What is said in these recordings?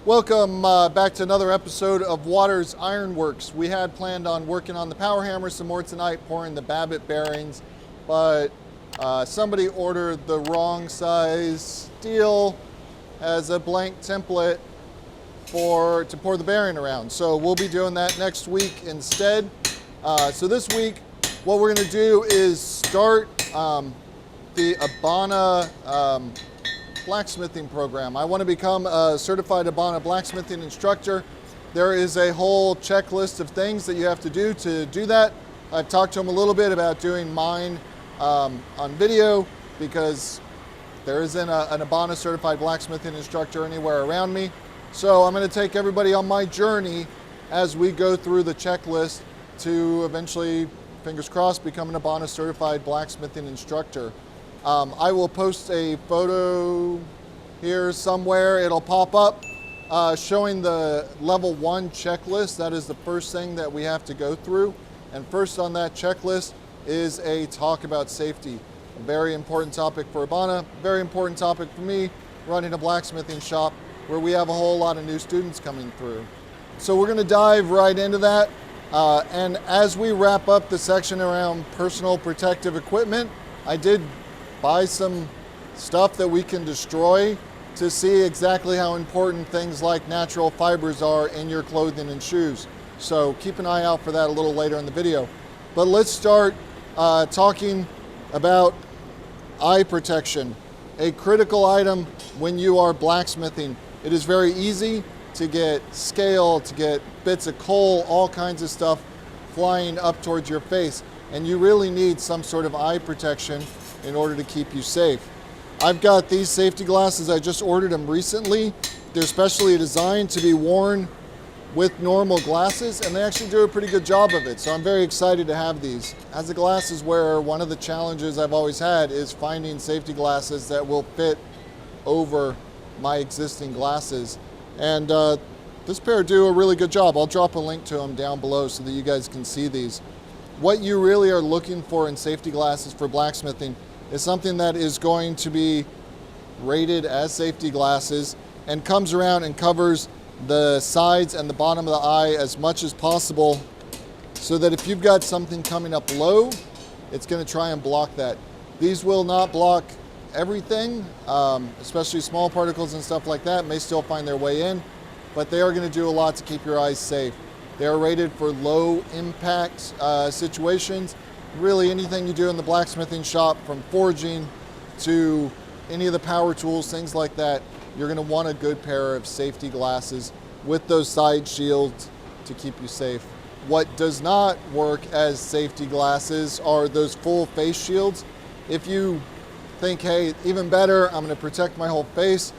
Welcome back to another episode of Waters Ironworks. We had planned on working on the power hammer some more tonight, pouring the Babbitt bearings, but somebody ordered the wrong size steel as a blank template to pour the bearing around. So we'll be doing that next week instead. So this week, what we're going to do is start the ABANA blacksmithing program. I want to become a certified ABANA blacksmithing instructor. There is a whole checklist of things that you have to do that. I've talked to them a little bit about doing mine on video because there isn't an ABANA certified blacksmithing instructor anywhere around me. So I'm going to take everybody on my journey as we go through the checklist to eventually, fingers crossed, become an ABANA certified blacksmithing instructor. I will post a photo here somewhere. It'll pop up showing the level 1 checklist. That is the first thing that we have to go through. And first on that checklist is a talk about safety. A very important topic for ABANA, very important topic for me running a blacksmithing shop where we have a whole lot of new students coming through. So we're going to dive right into that. And as we wrap up the section around personal protective equipment, I did buy some stuff that we can destroy to see exactly how important things like natural fibers are in your clothing and shoes. So keep an eye out for that a little later in the video. But let's start talking about eye protection, a critical item when you are blacksmithing. It is very easy to get scale, to get bits of coal, all kinds of stuff flying up towards your face. And you really need some sort of eye protection in order to keep you safe. I've got these safety glasses. I just ordered them recently. They're specially designed to be worn with normal glasses, and they actually do a pretty good job of it. So I'm very excited to have these. As a glasses wearer, one of the challenges I've always had is finding safety glasses that will fit over my existing glasses. And this pair do a really good job. I'll drop a link to them down below so that you guys can see these. What you really are looking for in safety glasses for blacksmithing is something that is going to be rated as safety glasses and comes around and covers the sides and the bottom of the eye as much as possible, so that if you've got something coming up low, it's going to try and block that. These will not block everything, especially small particles and stuff like that may still find their way in, but they are going to do a lot to keep your eyes safe. They are rated for low impact situations. Really anything you do in the blacksmithing shop, from forging to any of the power tools, things like that, you're going to want a good pair of safety glasses with those side shields to keep you safe. What does not work as safety glasses are those full face shields. If you think, hey, even better, I'm going to protect my whole face,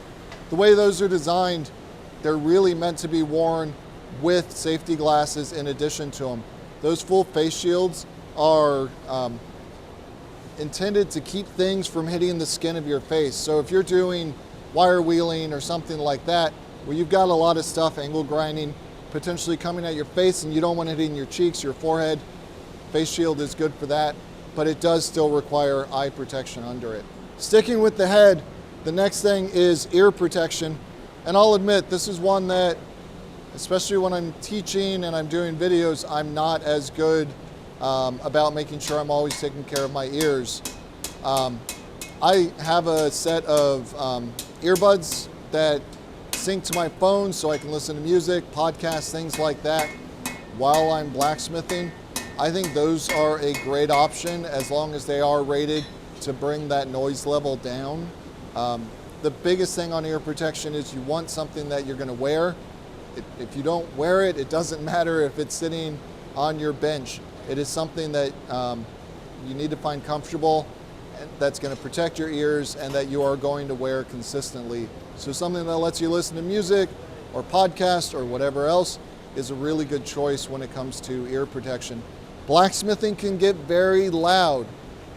the way those are designed, they're really meant to be worn with safety glasses in addition to them. Those full face shields are intended to keep things from hitting the skin of your face. So if you're doing wire wheeling or something like that, where you've got a lot of stuff, angle grinding, potentially coming at your face, and you don't want it hitting your cheeks, your forehead, face shield is good for that, but it does still require eye protection under it. Sticking with the head, the next thing is ear protection. And I'll admit, this is one that, especially when I'm teaching and I'm doing videos, I'm not as good about making sure I'm always taking care of my ears. I have a set of earbuds that sync to my phone so I can listen to music, podcasts, things like that while I'm blacksmithing. I think those are a great option as long as they are rated to bring that noise level down. The biggest thing on ear protection is you want something that you're going to wear. If you don't wear it, it doesn't matter if it's sitting on your bench. It is something that you need to find comfortable, that's going to protect your ears, and that you are going to wear consistently. So something that lets you listen to music or podcast or whatever else is a really good choice when it comes to ear protection. Blacksmithing can get very loud.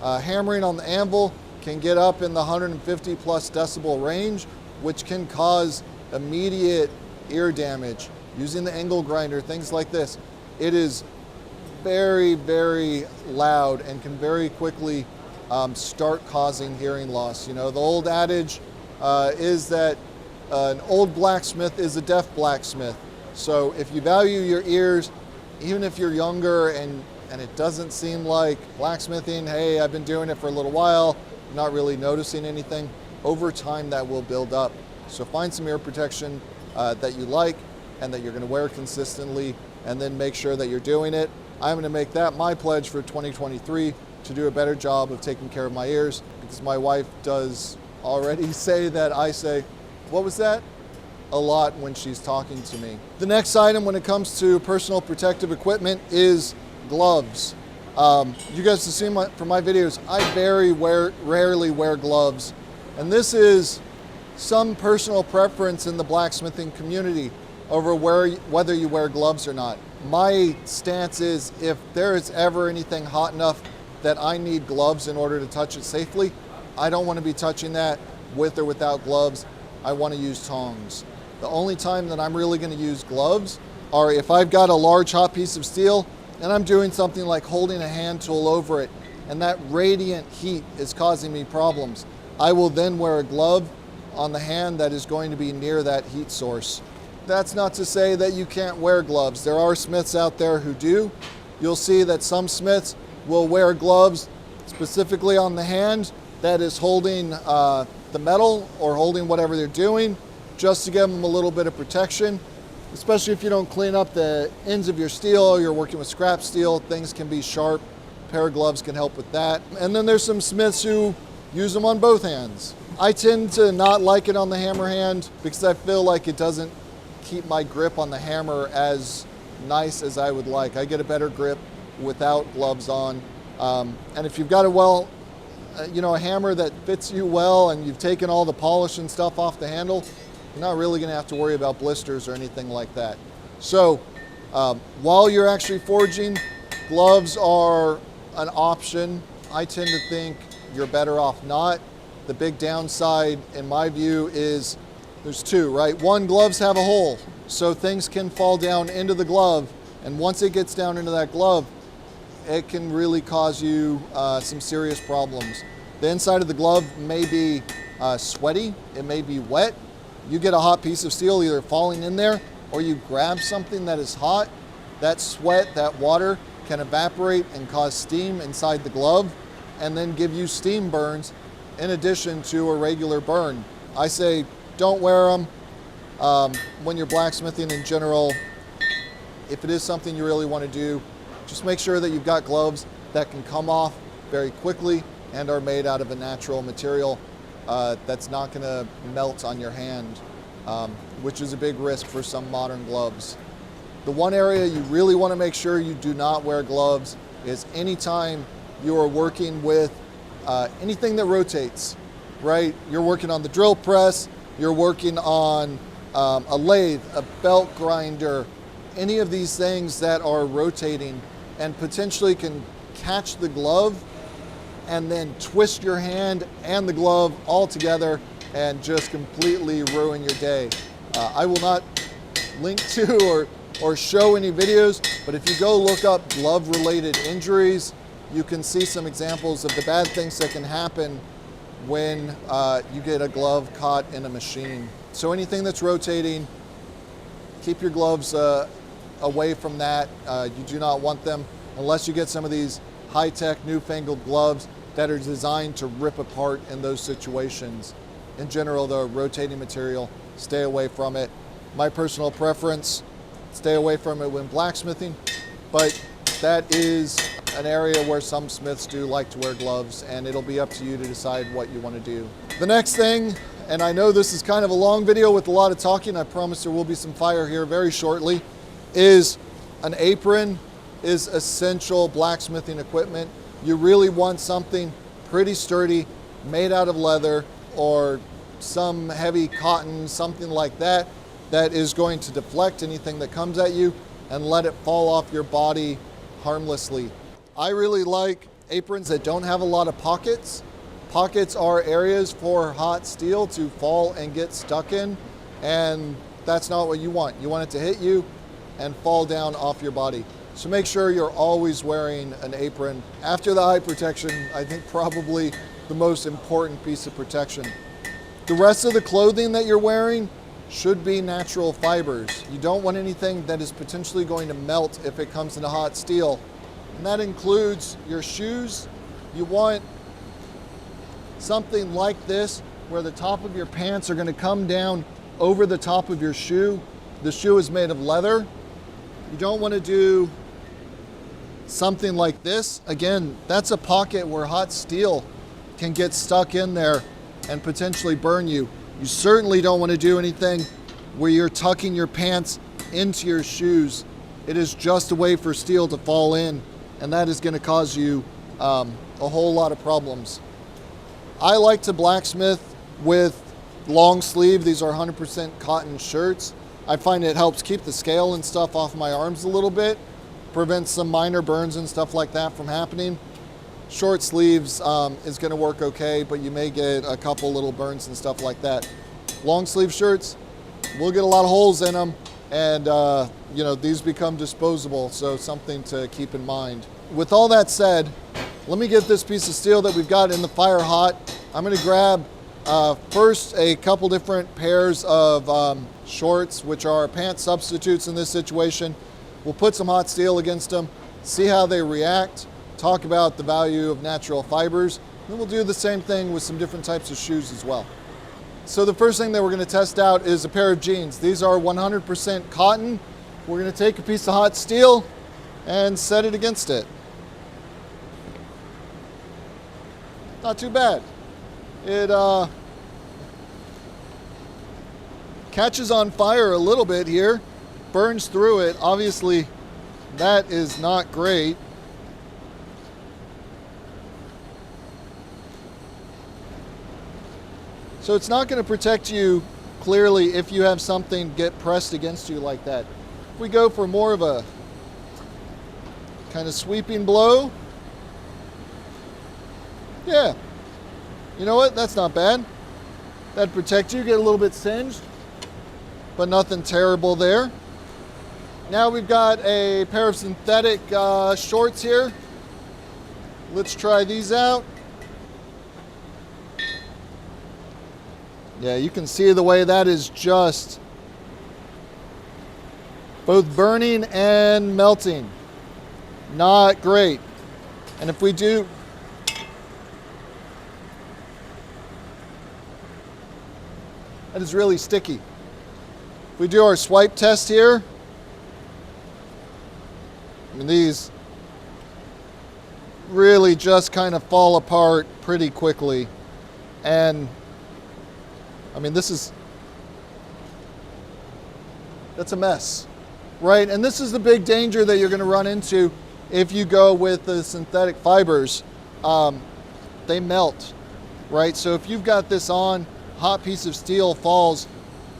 Hammering on the anvil can get up in the 150 plus decibel range, which can cause immediate ear damage. Using the angle grinder, things like this, it is very, very loud and can very quickly start causing hearing loss. You know, the old adage is that An old blacksmith is a deaf blacksmith. So if you value your ears, even if you're younger and it doesn't seem like blacksmithing, hey, I've been doing it for a little while, not really noticing anything, over time that will build up. So find some ear protection that you like and that you're going to wear consistently, and then make sure that you're doing it. I'm going to make that my pledge for 2023, to do a better job of taking care of my ears, because my wife does already say that I say, "What was that?" a lot when she's talking to me. The next item when it comes to personal protective equipment is gloves. You guys have seen from my videos, I very rarely wear gloves. And this is some personal preference in the blacksmithing community over whether you wear gloves or not. My stance is, if there is ever anything hot enough that I need gloves in order to touch it safely, I don't want to be touching that with or without gloves. I want to use tongs. The only time that I'm really going to use gloves are if I've got a large hot piece of steel and I'm doing something like holding a hand tool over it, and that radiant heat is causing me problems. I will then wear a glove on the hand that is going to be near that heat source. That's not to say that you can't wear gloves. There are smiths out there who do. You'll see that some smiths will wear gloves specifically on the hand that is holding the metal or holding whatever they're doing, just to give them a little bit of protection, especially if you don't clean up the ends of your steel, you're working with scrap steel, things can be sharp. A pair of gloves can help with that. And then there's some smiths who use them on both hands. I tend to not like it on the hammer hand because I feel like it doesn't keep my grip on the hammer as nice as I would like. I get a better grip without gloves on. And if you've got a hammer that fits you well and you've taken all the polish and stuff off the handle, you're not really going to have to worry about blisters or anything like that. So while you're actually forging, gloves are an option. I tend to think you're better off not. The big downside, in my view, is there's two, right? One, gloves have a hole, so things can fall down into the glove. And once it gets down into that glove, it can really cause you some serious problems. The inside of the glove may be sweaty, it may be wet. You get a hot piece of steel either falling in there, or you grab something that is hot, that sweat, that water can evaporate and cause steam inside the glove, and then give you steam burns in addition to a regular burn. I say don't wear them when you're blacksmithing in general. If it is something you really want to do, just make sure that you've got gloves that can come off very quickly and are made out of a natural material that's not going to melt on your hand, which is a big risk for some modern gloves. The one area you really want to make sure you do not wear gloves is anytime you are working with anything that rotates, right? You're working on the drill press, you're working on a lathe, a belt grinder, any of these things that are rotating and potentially can catch the glove and then twist your hand and the glove all together and just completely ruin your day. I will not link to or show any videos, but if you go look up glove-related injuries, you can see some examples of the bad things that can happen when you get a glove caught in a machine. So anything that's rotating, keep your gloves away from that. You do not want them unless you get some of these high-tech, newfangled gloves that are designed to rip apart in those situations. In general, the rotating material, stay away from it. My personal preference, stay away from it when blacksmithing, but that is an area where some smiths do like to wear gloves, and it'll be up to you to decide what you want to do. The next thing, and I know this is kind of a long video with a lot of talking, I promise there will be some fire here very shortly, is an apron is essential blacksmithing equipment. You really want something pretty sturdy, made out of leather or some heavy cotton, something like that, that is going to deflect anything that comes at you and let it fall off your body harmlessly. I really like aprons that don't have a lot of pockets. Pockets are areas for hot steel to fall and get stuck in, and that's not what you want. You want it to hit you and fall down off your body. So make sure you're always wearing an apron. After the eye protection, I think probably the most important piece of protection. The rest of the clothing that you're wearing, should be natural fibers. You don't want anything that is potentially going to melt if it comes into hot steel. And that includes your shoes. You want something like this where the top of your pants are going to come down over the top of your shoe. The shoe is made of leather. You don't want to do something like this. Again, that's a pocket where hot steel can get stuck in there and potentially burn you. You certainly don't want to do anything where you're tucking your pants into your shoes. It is just a way for steel to fall in, and that is going to cause you a whole lot of problems. I like to blacksmith with long sleeve. These are 100% cotton shirts. I find it helps keep the scale and stuff off my arms a little bit, prevents some minor burns and stuff like that from happening. Short sleeves is going to work okay, but you may get a couple little burns and stuff like that. Long sleeve shirts will get a lot of holes in them, and you know, these become disposable, so something to keep in mind. With all that said, let me get this piece of steel that we've got in the fire hot. I'm going to grab first a couple different pairs of shorts, which are pant substitutes in this situation. We'll put some hot steel against them, see how they react, talk about the value of natural fibers, and then we'll do the same thing with some different types of shoes as well. So the first thing that we're going to test out is a pair of jeans. These are 100% cotton. We're going to take a piece of hot steel and set it against it. Not too bad. It catches on fire a little bit here, burns through it. Obviously, that is not great. So it's not going to protect you clearly if you have something get pressed against you like that. If we go for more of a kind of sweeping blow, yeah, you know what, that's not bad. That'd protect you, get a little bit singed, but nothing terrible there. Now we've got a pair of synthetic shorts here. Let's try these out. Yeah, you can see the way that is just both burning and melting. Not great. And if we do, that is really sticky. If we do our swipe test here, I mean, these really just kind of fall apart pretty quickly. And I mean, that's a mess, right? And this is the big danger that you're going to run into if you go with the synthetic fibers. They melt, right? So if you've got this on, hot piece of steel falls,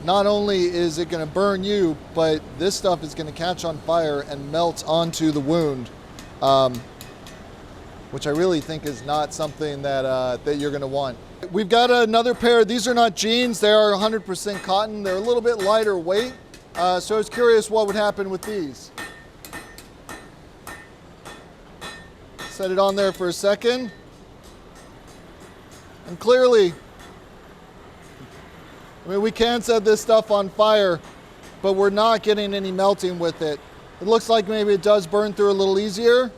not only is it going to burn you, but this stuff is going to catch on fire and melt onto the wound, which I really think is not something that you're going to want. We've got another pair. These are not jeans. They are 100% cotton. They're a little bit lighter weight. So I was curious what would happen with these. Set it on there for a second. And clearly, I mean, we can set this stuff on fire, but we're not getting any melting with it. It looks like maybe it does burn through a little easier.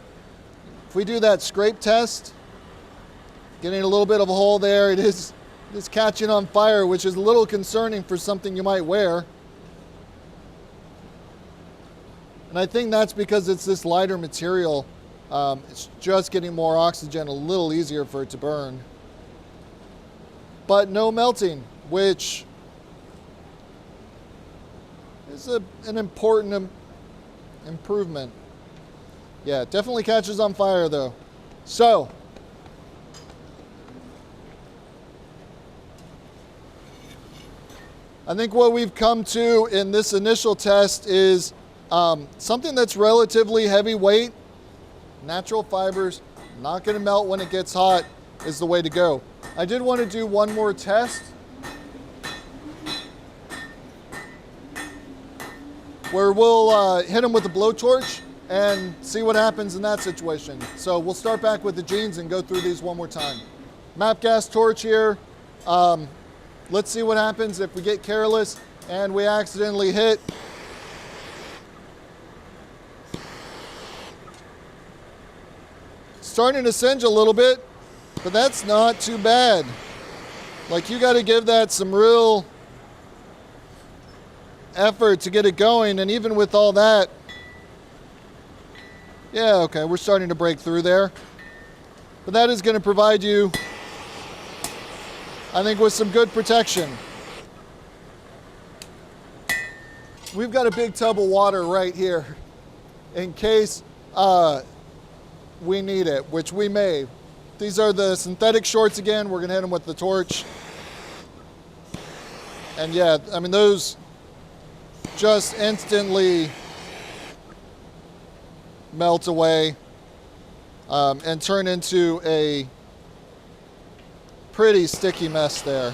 If we do that scrape test, getting a little bit of a hole there, it is catching on fire, which is a little concerning for something you might wear. And I think that's because it's this lighter material. It's just getting more oxygen, a little easier for it to burn. But no melting, which is an important improvement. Yeah, it definitely catches on fire though. So, I think what we've come to in this initial test is something that's relatively heavyweight, natural fibers, not going to melt when it gets hot, is the way to go. I did want to do one more test where we'll hit them with a blowtorch and see what happens in that situation. So we'll start back with the jeans and go through these one more time. MAP gas torch here. Let's see what happens if we get careless And we accidentally hit starting to singe a little bit, but that's not too bad. Like, you got to give that some real effort to get it going, and even with all that, yeah, okay, we're starting to break through there. But that is going to provide you, I think, with some good protection. We've got a big tub of water right here in case we need it, which we may. These are the synthetic shorts again. We're gonna hit them with the torch. And yeah, I mean, those just instantly melt away and turn into a pretty sticky mess there.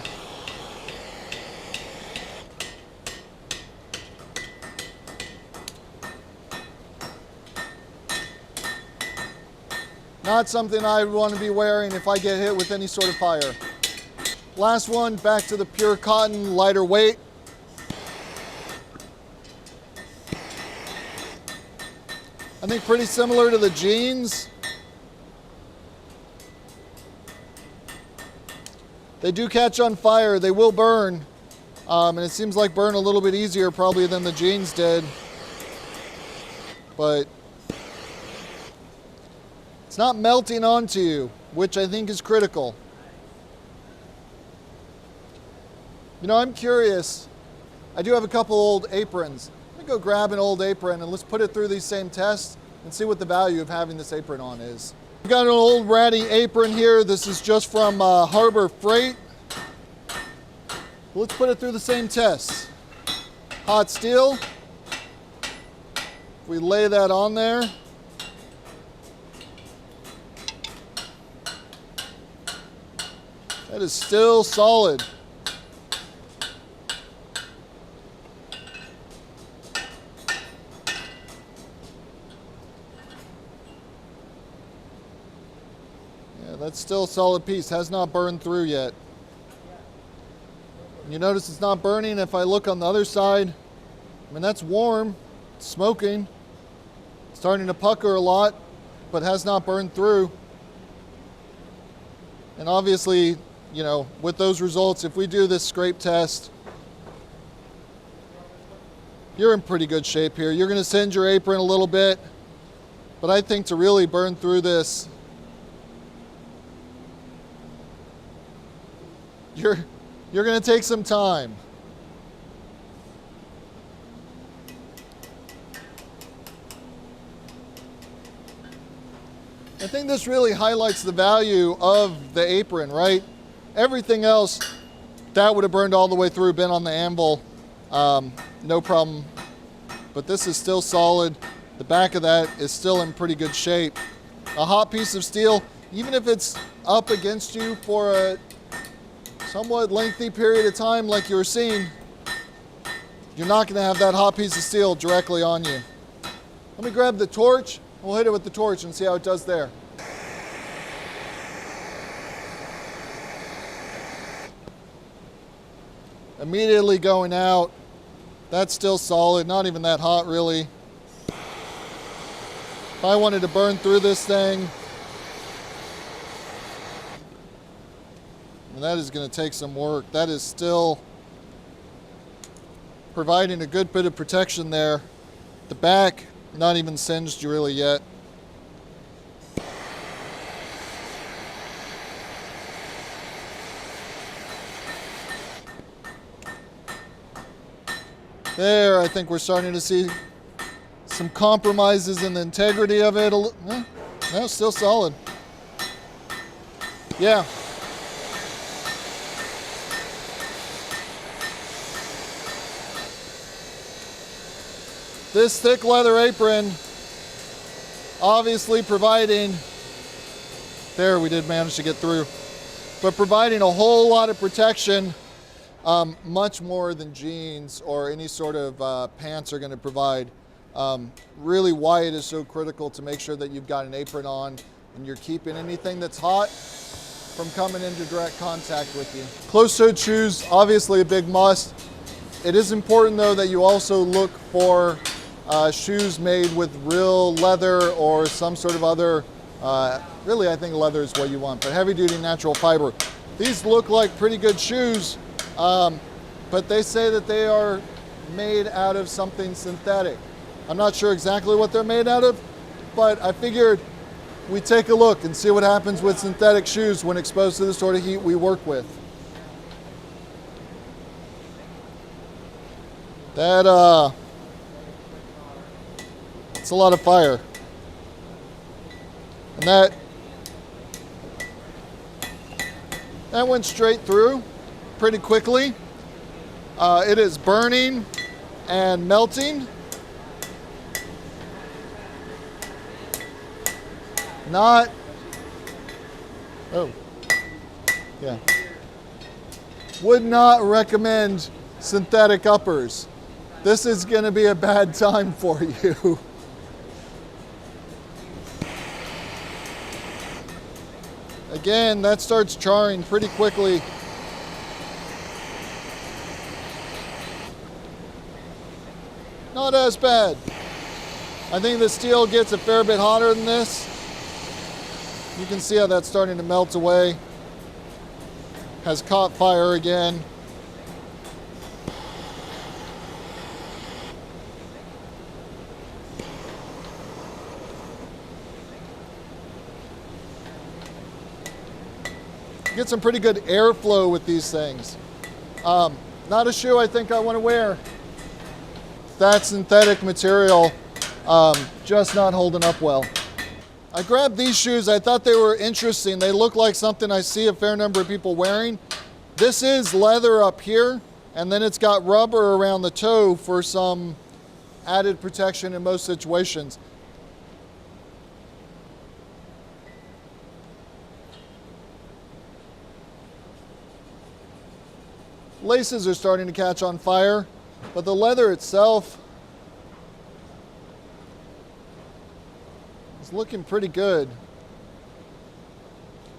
Not something I would want to be wearing if I get hit with any sort of fire. Last one, back to the pure cotton, lighter weight. I think pretty similar to the jeans. They do catch on fire, they will burn. And it seems like burn a little bit easier probably than the jeans did. But it's not melting onto you, which I think is critical. You know, I'm curious. I do have a couple old aprons. Let me go grab an old apron and let's put it through these same tests and see what the value of having this apron on is. We've got an old ratty apron here. This is just from Harbor Freight. Let's put it through the same tests. Hot steel. If we lay that on there. That is still solid. Yeah, that's still a solid piece. Has not burned through yet. You notice it's not burning. If I look on the other side, I mean, that's warm, it's smoking, it's starting to pucker a lot, but has not burned through. And obviously, you know, with those results, if we do this scrape test, you're in pretty good shape here. You're going to singe your apron a little bit, but I think to really burn through this, you're going to take some time. I think this really highlights the value of the apron, right? Everything else, that would have burned all the way through, been on the anvil, no problem. But this is still solid. The back of that is still in pretty good shape. A hot piece of steel, even if it's up against you for a somewhat lengthy period of time like you were seeing, you're not gonna have that hot piece of steel directly on you. Let me grab the torch. We'll hit it with the torch and see how it does there. Immediately going out. That's still solid, not even that hot really. If I wanted to burn through this thing, and that is going to take some work. That is still providing a good bit of protection there. The back, not even singed really yet. There, I think we're starting to see some compromises in the integrity of it. No, still solid. Yeah. This thick leather apron, obviously providing, there we did manage to get through, but providing a whole lot of protection, much more than jeans or any sort of pants are going to provide. Really why it is so critical to make sure that you've got an apron on and you're keeping anything that's hot from coming into direct contact with you. Closed-toed shoes, obviously a big must. It is important though that you also look for shoes made with real leather or some sort of other, really I think leather is what you want, but heavy duty natural fiber. These look like pretty good shoes, but they say that they are made out of something synthetic. I'm not sure exactly what they're made out of, but I figured we take a look and see what happens with synthetic shoes when exposed to the sort of heat we work with. It's a lot of fire. And that went straight through pretty quickly. It is burning and melting. Oh, yeah. Would not recommend synthetic uppers. This is going to be a bad time for you. Again, that starts charring pretty quickly. Not as bad. I think the steel gets a fair bit hotter than this. You can see how that's starting to melt away. Has caught fire again. Get some pretty good airflow with these things. Not a shoe I think I want to wear. That synthetic material just not holding up well. I grabbed these shoes. I thought they were interesting. They look like something I see a fair number of people wearing. This is leather up here, and then it's got rubber around the toe for some added protection in most situations. Laces are starting to catch on fire, but the leather itself is looking pretty good,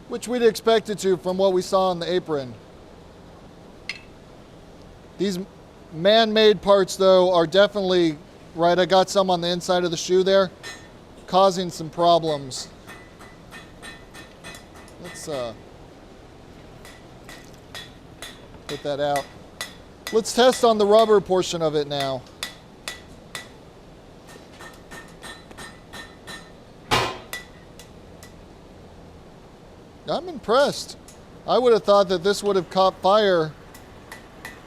which we'd expect it to from what we saw on the apron. These man-made parts though are definitely, right, I got some on the inside of the shoe there, causing some problems. Let's get that out. Let's test on the rubber portion of it now. I'm impressed. I would have thought that this would have caught fire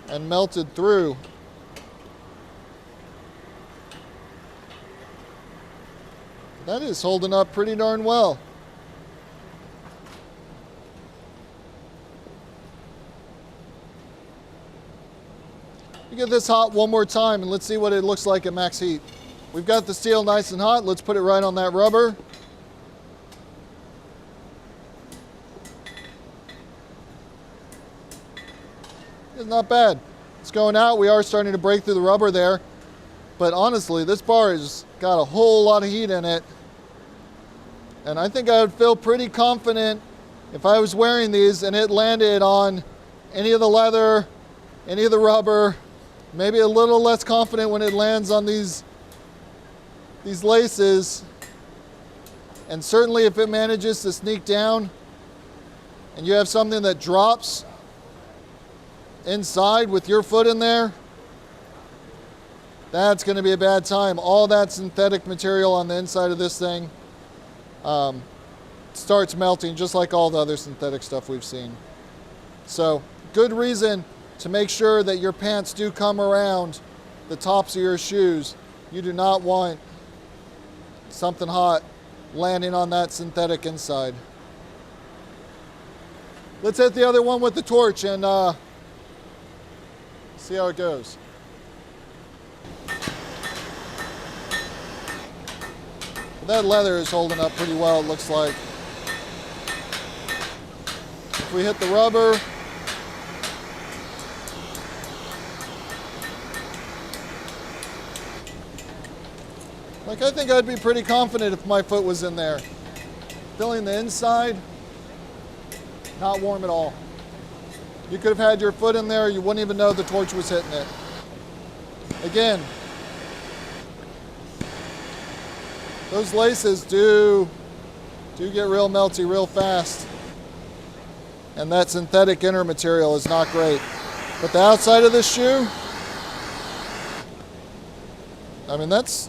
and melted through. That is holding up pretty darn well. You get this hot one more time and let's see what it looks like at max heat. We've got the steel nice and hot. Let's put it right on that rubber. It's not bad. It's going out. We are starting to break through the rubber there. But honestly, this bar has got a whole lot of heat in it. And I think I would feel pretty confident if I was wearing these and it landed on any of the leather, any of the rubber. Maybe a little less confident when it lands on these laces. And certainly if it manages to sneak down and you have something that drops inside with your foot in there, that's going to be a bad time. All that synthetic material on the inside of this thing starts melting just like all the other synthetic stuff we've seen. So good reason to make sure that your pants do come around the tops of your shoes. You do not want something hot landing on that synthetic inside. Let's hit the other one with the torch and see how it goes. That leather is holding up pretty well, it looks like. If we hit the rubber, like I think I'd be pretty confident if my foot was in there. Feeling the inside, not warm at all. You could have had your foot in there, you wouldn't even know the torch was hitting it. Again, those laces do get real melty real fast. And that synthetic inner material is not great. But the outside of this shoe, I mean, that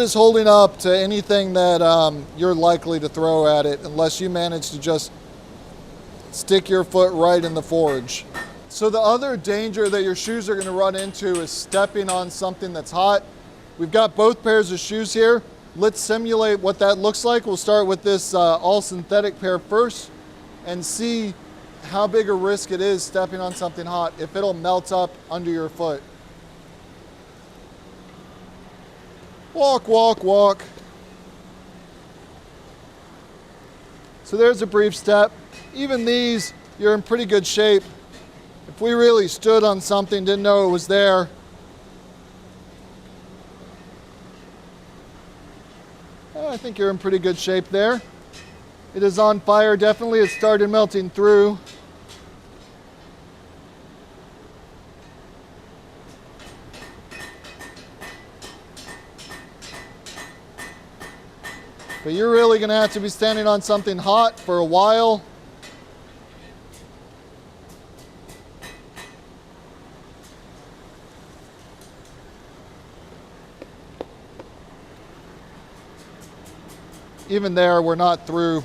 is holding up to anything that you're likely to throw at it, unless you manage to just stick your foot right in the forge. So the other danger that your shoes are going to run into is stepping on something that's hot. We've got both pairs of shoes here. Let's simulate what that looks like. We'll start with this all synthetic pair first and see how big a risk it is stepping on something hot, if it'll melt up under your foot. Walk, walk, walk. So there's a brief step. Even these, you're in pretty good shape. If we really stood on something, didn't know it was there, I think you're in pretty good shape there. It is on fire, definitely. It started melting through. But you're really going to have to be standing on something hot for a while. Even there, we're not through.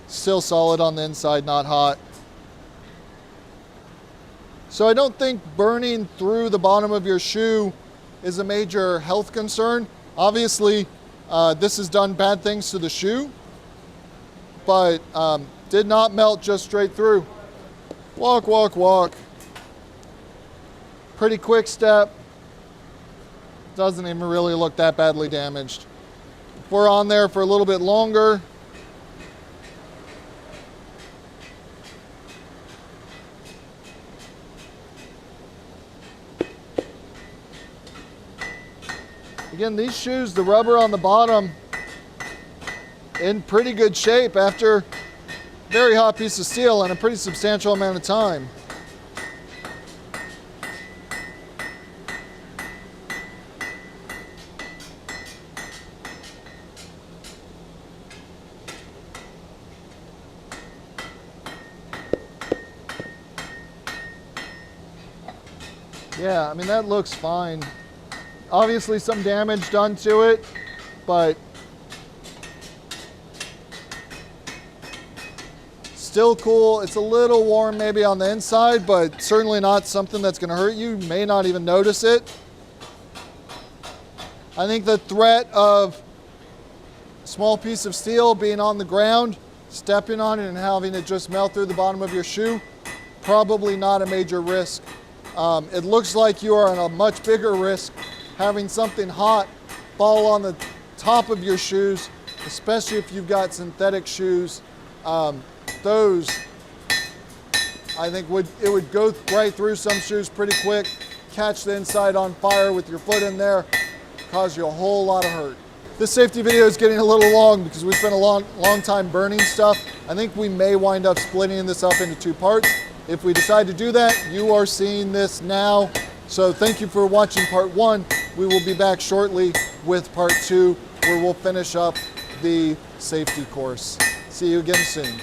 Still solid on the inside, not hot. So I don't think burning through the bottom of your shoe is a major health concern. Obviously, this has done bad things to the shoe, but did not melt just straight through. Walk, walk, walk. Pretty quick step. Doesn't even really look that badly damaged. If we're on there for a little bit longer, again, these shoes, the rubber on the bottom, in pretty good shape after a very hot piece of steel and a pretty substantial amount of time. Yeah, I mean, that looks fine. Obviously some damage done to it, but still cool. It's a little warm maybe on the inside, but certainly not something that's going to hurt you. You may not even notice it. I think the threat of a small piece of steel being on the ground, stepping on it and having it just melt through the bottom of your shoe, probably not a major risk. It looks like you are on a much bigger risk having something hot fall on the top of your shoes, especially if you've got synthetic shoes. Those, I think it would go right through some shoes pretty quick, catch the inside on fire with your foot in there, cause you a whole lot of hurt. This safety video is getting a little long because we spent a long time burning stuff. I think we may wind up splitting this up into 2 parts. If we decide to do that, you are seeing this now. So thank you for watching part 1. We will be back shortly with part 2, where we'll finish up the safety course. See you again soon.